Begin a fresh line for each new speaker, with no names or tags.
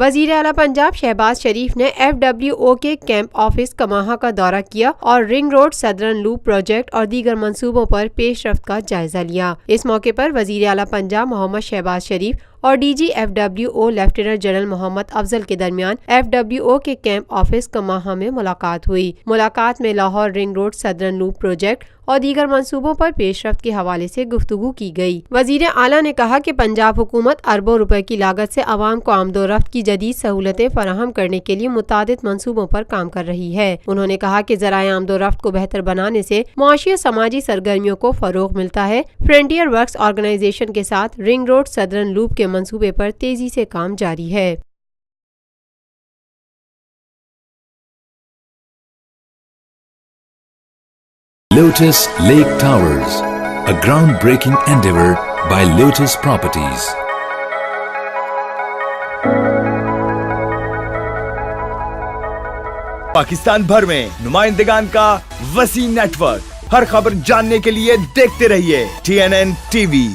وزیر اعلیٰ پنجاب شہباز شریف نے FWO کے کیمپ آفس کماہا کا دورہ کیا اور ring road southern loop project اور دیگر منصوبوں پر پیش رفت کا جائزہ لیا۔ اس موقع پر وزیر اعلیٰ پنجاب محمد شہباز شریف اور DG FWO لیفٹیننٹ جنرل محمد افضل کے درمیان FWO کے کیمپ آفس کماہا میں ملاقات ہوئی۔ ملاقات میں Lahore ring road southern loop project اور دیگر منصوبوں پر پیش رفت کے حوالے سے گفتگو کی گئی۔ وزیر اعلیٰ نے کہا کہ پنجاب حکومت اربوں روپے کی لاگت سے عوام کو آمد و رفت کی جدید سہولتیں فراہم کرنے کے لیے متعدد منصوبوں پر کام کر رہی ہے۔ انہوں نے کہا کہ ذرائع آمد و رفت کو بہتر بنانے سے معاشی اور سماجی سرگرمیوں کو فروغ ملتا ہے۔ فرنٹیئر ورکس آرگنائزیشن کے ساتھ رنگ روڈ سدرن لوپ کے منصوبے پر تیزی سے کام جاری ہے۔
Lotus Lake Towers, a groundbreaking endeavor by Lotus Properties.
Pakistan بھر میں نمائندگان کا وسیع نیٹ ورک، ہر خبر جاننے کے لیے دیکھتے رہیے TNN TV۔